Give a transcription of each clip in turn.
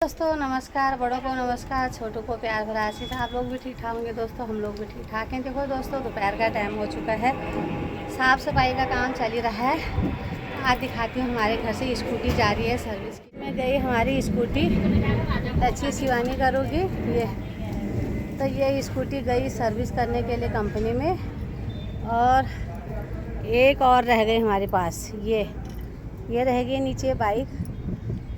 दोस्तों नमस्कार, बड़ों को नमस्कार, छोटों को प्यार भरा आशीष। आप लोग भी ठीक ठाक होंगे दोस्तों, हम लोग भी ठीक ठाक हैं। देखो दोस्तों, दोपहर का टाइम हो चुका है, साफ़ सफाई का काम चल ही रहा है। आज दिखाती हूँ, हमारे घर से स्कूटी जा रही है सर्विस की। मैं गई हमारी स्कूटी, अच्छी शिवानी करोगी ये, तो ये स्कूटी गई सर्विस करने के लिए कंपनी में, और एक और रह गई हमारे पास। ये रहेगी नीचे बाइक।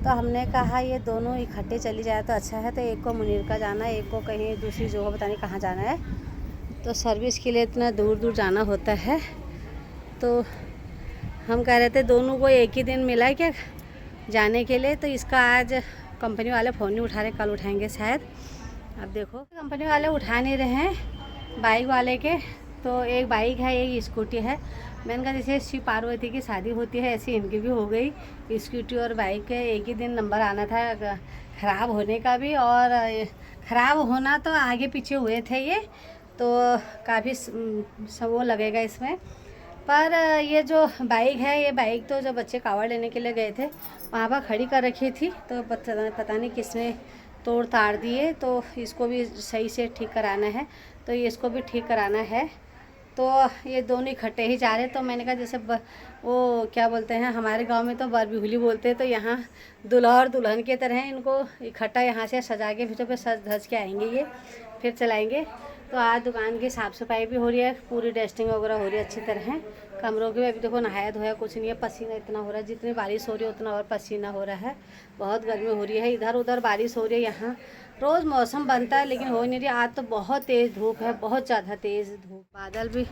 तो हमने कहा ये दोनों इकट्ठे चली जाए तो अच्छा है। तो एक को मुनीर का जाना है, एक को कहीं दूसरी जगह पता नहीं कहाँ जाना है। तो सर्विस के लिए इतना दूर दूर जाना होता है, तो हम कह रहे थे दोनों को एक ही दिन मिला क्या जाने के लिए। तो इसका आज कंपनी वाले फ़ोन नहीं उठा रहे, कल उठाएंगे शायद। अब देखो, कंपनी वाले उठा नहीं रहे हैं बाइक वाले के। तो एक बाइक है, एक स्कूटी है। मैंने कहा जैसे शिव पार्वती की शादी होती है ऐसी इनकी भी हो गई। स्कूटी और बाइक के एक ही दिन नंबर आना था, ख़राब होने का भी, और ख़राब होना तो आगे पीछे हुए थे ये, तो काफ़ी वो लगेगा इसमें। पर ये जो बाइक है, ये बाइक तो जब बच्चे कावड़ लेने के लिए गए थे वहाँ पर खड़ी कर रखी थी, तो पता नहीं किसने तोड़ ताड़ दिए। तो इसको भी सही से ठीक कराना है, तो ये इसको भी ठीक कराना है। तो ये दोनों इकट्ठे ही जा रहे। तो मैंने कहा जैसे वो क्या बोलते हैं, हमारे गांव में तो बरबिहुली बोलते हैं, तो यहाँ दूल्हा और दुल्हन की तरह इनको इकट्ठा यहाँ से सजा के फिर सज धज के आएंगे, ये फिर चलाएंगे। तो आज दुकान की साफ़ सफाई भी हो रही है, पूरी डस्टिंग वगैरह हो रही है अच्छी तरह। कमरों के अभी देखो नहाया धोया कुछ नहीं है, पसीना इतना हो रहा है, जितनी बारिश हो रही है उतना और पसीना हो रहा है। बहुत गर्मी हो रही है, इधर उधर बारिश हो रही है। यहाँ रोज़ मौसम बनता है लेकिन हो नहीं रही। आज तो बहुत तेज़ धूप है, बहुत ज़्यादा तेज़ धूप। बादल भी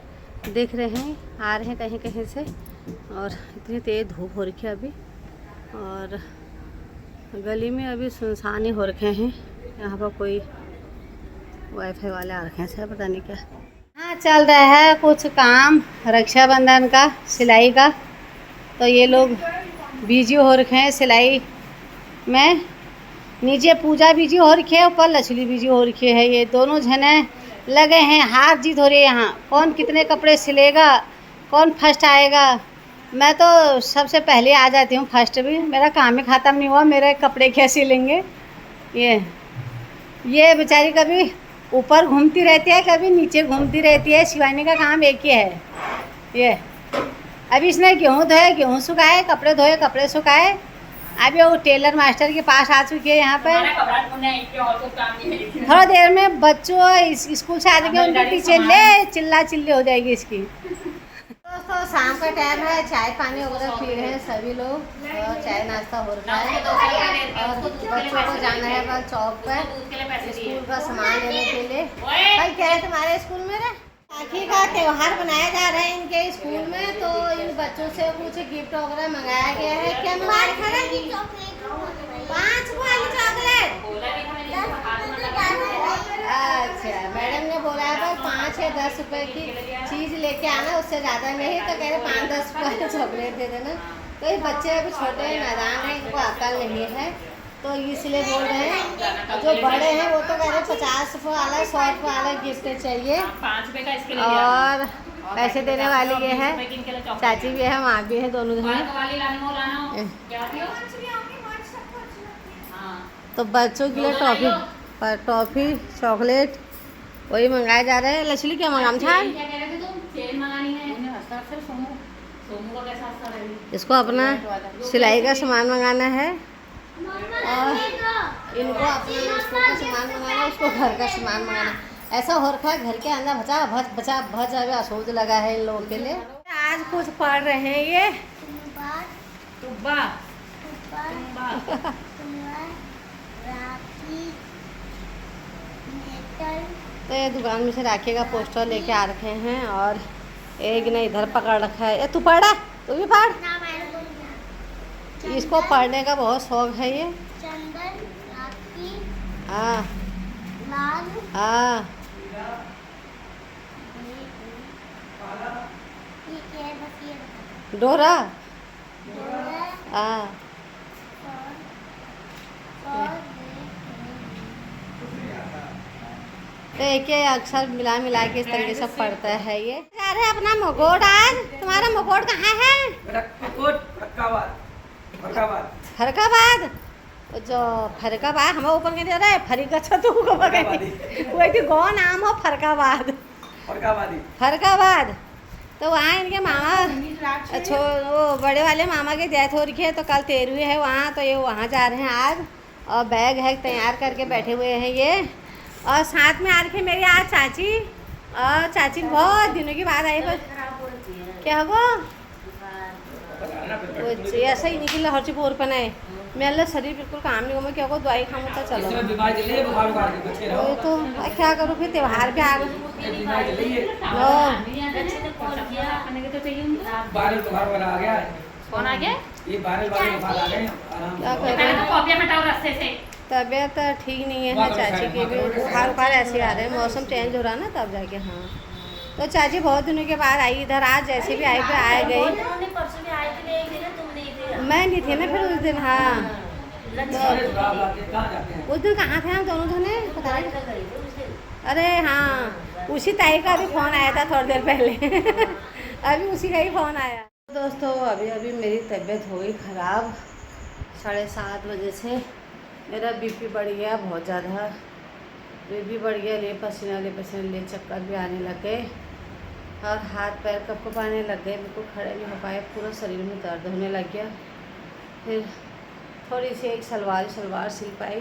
देख रहे हैं, आ रहे हैं कहीं कहीं से, और इतनी तेज़ धूप हो रखी है अभी। और गली में अभी सुनसान ही हो रखे हैं, यहाँ पर कोई वाईफाई वाले आ रखे हैं सर, पता नहीं क्या। हाँ, चल रहा है कुछ काम रक्षाबंधन का, सिलाई का। तो ये लोग बिजी हो रखे हैं सिलाई में। नीचे पूजा बिजी हो रखी है, ऊपर लक्ष्मी बिजी हो रखी है। ये दोनों जने लगे हैं, हार जीत हो रही है यहाँ, कौन कितने कपड़े सिलेगा, कौन फर्स्ट आएगा। मैं तो सबसे पहले आ जाती हूँ, फर्स्ट भी। मेरा काम ही ख़त्म नहीं हुआ, मेरे कपड़े क्या सिलेंगे। ये बेचारी कभी ऊपर घूमती रहती है, कभी नीचे घूमती रहती है। शिवानी का काम एक ही है। ये अभी इसने गेहूँ धोए, गेहूँ सुखाए, कपड़े धोए, कपड़े सुखाए। अभी वो टेलर मास्टर के पास आ चुकी है यहाँ पर। थोड़ा देर में बच्चों स्कूल से आ जाएंगे, उनके पीछे ले चिल्ला चिल्ली हो जाएगी इसकी। दोस्तों शाम का टाइम है, चाय पानी वगैरह पी रहे हैं सभी लोग, और चाय नाश्ता हो रहा है। और बच्चों को जाना है बस चौक पर स्कूल का सामान लेने के लिए। भाई कह रहे तुम्हारे स्कूल में राखी का त्यौहार बनाया जा रहा है इनके स्कूल में, तो इन बच्चों से कुछ गिफ्ट वगैरह मंगाया गया है। क्या मंगाया है? 5 वाली चॉकलेट। अच्छा, मैडम ने बोला है पर 5 या 10 रुपए की चीज़ लेके आना, उससे ज़्यादा नहीं। तो कह रहे 5-10 रुपये चॉकलेट दे देना। तो ये बच्चे अभी छोटे नादान हैं, इनको अकल नहीं है, तो इसलिए बोल रहे हैं। जो बड़े हैं वो तो कह रहे 50 रुपये वाला, 100 रुपये वाला गिफ्ट चाहिए। और पैसे देने वाली ये है, चाची भी है, माँ भी है, दोनों हैं। तो बच्चों के लिए टॉफ़ी चॉकलेट वही मंगाए जा रहे हैं। लक्ष्मी क्या मंगाम था? इसको अपना सिलाई का सामान मंगाना है, और इनको अपना स्कूल का सामान मंगाना है, उसको घर का सामान मंगाना। ऐसा हो रखा है घर के अंदर भचा असोज लगा है इन लोगों के लिए। आज कुछ पढ़ रहे हैं ये तुब्बा। तो ये दुकान में से राखी का पोस्टर लेके आ रखे हैं, और एक ने इधर पकड़ रखा है। ये तू पढ़ा, तू भी पढ़। इसको पढ़ने का बहुत शौक है ये। हाँ हाँ, डोरा। हाँ, तो एक अक्षर मिला मिला के इस तरीके से पढ़ता है ये। अरे अपना मुकुट, आज तुम्हारा मुकुट कहाँ है? फरक्काबाद। फरक्काबाद। जो फरकाबाद हम ऊपर के दे रहे फरीका छतु को पकड़ी कोई थी गौ नाम हो फरकाबाद। तो वहाँ इनके मामा वो बड़े वाले मामा की डेथ हो रही है, तो कल 13वीं है वहाँ, तो ये वहाँ जा रहे हैं आज। और बैग है तैयार करके बैठे हुए हैं ये। और साथ में आ रही है मेरी आज चाची, और चाची बहुत दिनों की बाद आई। पर क्या वो ऐसा ही निकल हर चीज और पना है मेरा शरीर बिल्कुल काम नहीं हो। मैं क्या दवाई खाऊँ तो चलो तो क्या करूँ, फिर त्योहार पे आ गए। तबीयत ठीक नहीं है चाची की भी, बुखार ऐसे आ रहे हैं, मौसम चेंज हो रहा है ना तब जाके। हाँ तो चाची बहुत दिनों के बाद आई इधर, आज जैसे भी आई पे आ गई। मैं नहीं थी ना फिर उस दिन। हाँ तो उस दिन कहाँ थे हम दोनों जने पता नहीं। अरे हाँ उसी ताई का भी फ़ोन आया था थोड़ी देर पहले अभी उसी का ही फ़ोन आया। दोस्तों अभी मेरी तबीयत हो गई ख़राब। 7:30 बजे से मेरा बीपी बढ़ गया बहुत ज़्यादा। बीपी बढ़ गया, ले पसीना ले चक्कर भी आने लग गए और हाथ पैर कप आने लग गए। बिल्कुल खड़े नहीं हो पाए, पूरा शरीर में दर्द होने लग गया। फिर थोड़ी सी एक सलवार सिल पाई,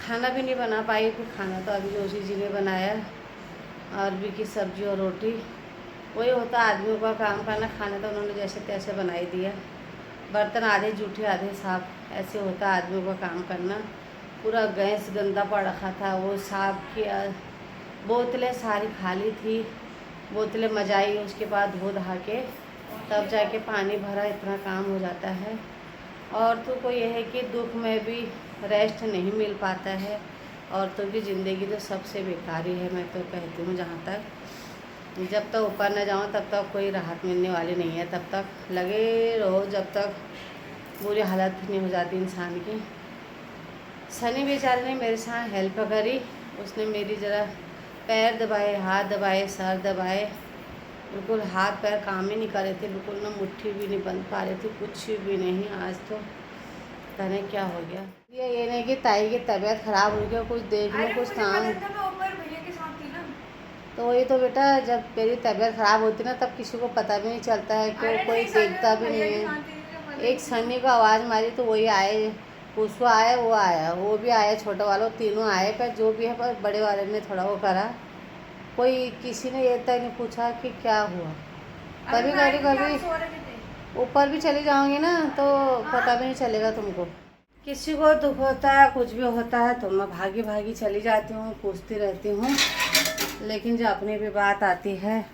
खाना भी नहीं बना पाई। फिर खाना तो अभी जोशी जी ने बनाया, अरबी की सब्ज़ी और रोटी। वही होता आदमियों का काम करना, खाना तो उन्होंने जैसे तैसे बना ही दिया। बर्तन आधे जूठे आधे साफ, ऐसे होता आदमियों का काम करना। पूरा गैस गंदा पड़ रखा था, वो साफ किया। बोतलें सारी खाली थी, बोतलें मजाई, उसके बाद धो धा के तब जाके पानी भरा। इतना काम हो जाता है। औरतों को यह है कि दुख में भी रेस्ट नहीं मिल पाता है। औरतों की ज़िंदगी तो सबसे बेकार ही है, मैं तो कहती हूँ। जहाँ तक जब तक ऊपर न जाऊँ तब तक कोई राहत मिलने वाली नहीं है। तब तक लगे रहो जब तक बुरी हालत नहीं हो जाती इंसान की। सनी बेचारे ने मेरे साथ हेल्प करी, उसने मेरी ज़रा पैर दबाए, हाथ दबाए, सर दबाए। बिल्कुल हाथ पैर काम ही नहीं कर रहे थे, बिल्कुल ना मुट्ठी भी नहीं बंद पा रही थी, कुछ भी नहीं। आज तो पता नहीं क्या हो गया। ये नहीं कि ताई की तबीयत ख़राब हो गई, कुछ देख लो कुछ काम। तो वही तो बेटा, जब मेरी तबीयत ख़राब होती ना तब किसी को पता भी नहीं चलता है, कि कोई देखता भी नहीं है। एक सनी को आवाज़ मारी तो वही आए, पुष्पा आया, वो भी आया, छोटा वाला, तीनों आए। पर जो भी है पर बड़े वाले ने थोड़ा वो करा। कोई किसी ने ये तक नहीं पूछा कि क्या हुआ। कभी ऊपर भी चली जाऊंगी ना तो पता भी नहीं चलेगा तुमको। किसी को दुख होता है, कुछ भी होता है तो मैं भागी चली जाती हूँ, पूछती रहती हूँ। लेकिन जब अपनी भी बात आती है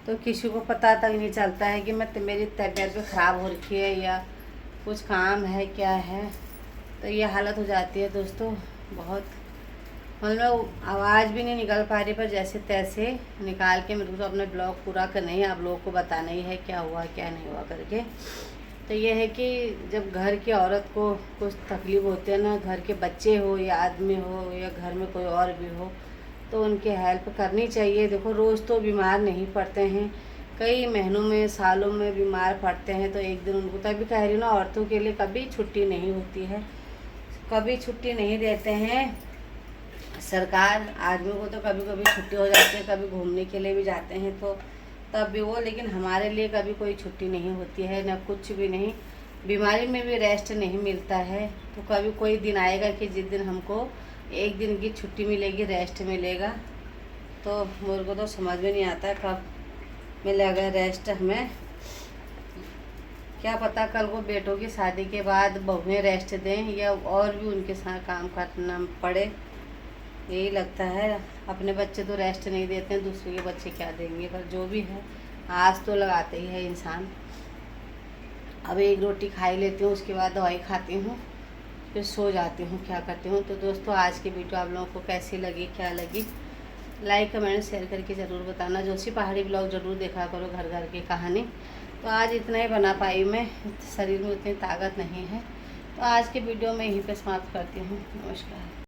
तो किसी को पता तक नहीं चलता है कि मेरी तबीयत भी ख़राब हो रखी है या कुछ काम है क्या है। तो ये हालत हो जाती है दोस्तों। बहुत मतलब आवाज़ भी नहीं निकल पा रही, पर जैसे तैसे निकाल के मेरे को तो अपना ब्लॉग पूरा करना ही है, आप लोगों को बताना ही है क्या हुआ क्या नहीं हुआ करके। तो ये है कि जब घर की औरत को कुछ तकलीफ़ होती है ना, घर के बच्चे हो या आदमी हो या घर में कोई और भी हो, तो उनकी हेल्प करनी चाहिए। देखो रोज़ तो बीमार नहीं पड़ते हैं, कई महीनों में सालों में बीमार पड़ते हैं। तो एक दिन उनको, तभी कह रही हूँ ना, औरतों के लिए कभी छुट्टी नहीं होती है, कभी छुट्टी नहीं देते हैं सरकार। आदमियों को तो कभी कभी छुट्टी हो जाती है, कभी घूमने के लिए भी जाते हैं तो तब भी वो, लेकिन हमारे लिए कभी कोई छुट्टी नहीं होती है, ना कुछ भी नहीं। बीमारी में भी रेस्ट नहीं मिलता है। तो कभी कोई दिन आएगा कि जिस दिन हमको एक दिन की छुट्टी मिलेगी, रेस्ट मिलेगा। तो मेरे को तो समझ में नहीं आता कब मिलेगा रेस्ट हमें। क्या पता कल को बेटों की शादी के बाद बहुएं रेस्ट दें या और भी उनके साथ काम करना पड़े। यही लगता है। अपने बच्चे तो रेस्ट नहीं देते हैं, दूसरे के बच्चे क्या देंगे। पर जो भी है आज तो लगाते ही है इंसान। अब एक रोटी खाई लेती हूँ, उसके बाद दवाई खाती हूँ, फिर सो जाती हूँ, क्या करती हूँ। तो दोस्तों आज की वीडियो आप लोगों को कैसी लगी, क्या लगी, लाइक कमेंट शेयर करके ज़रूर बताना। जोशी पहाड़ी ब्लॉग ज़रूर देखा करो, घर घर की कहानी। तो आज इतना ही बना पाई मैं, शरीर में उतनी ताकत नहीं है। तो आज की वीडियो में यहीं पे समाप्त करती हूँ। नमस्कार।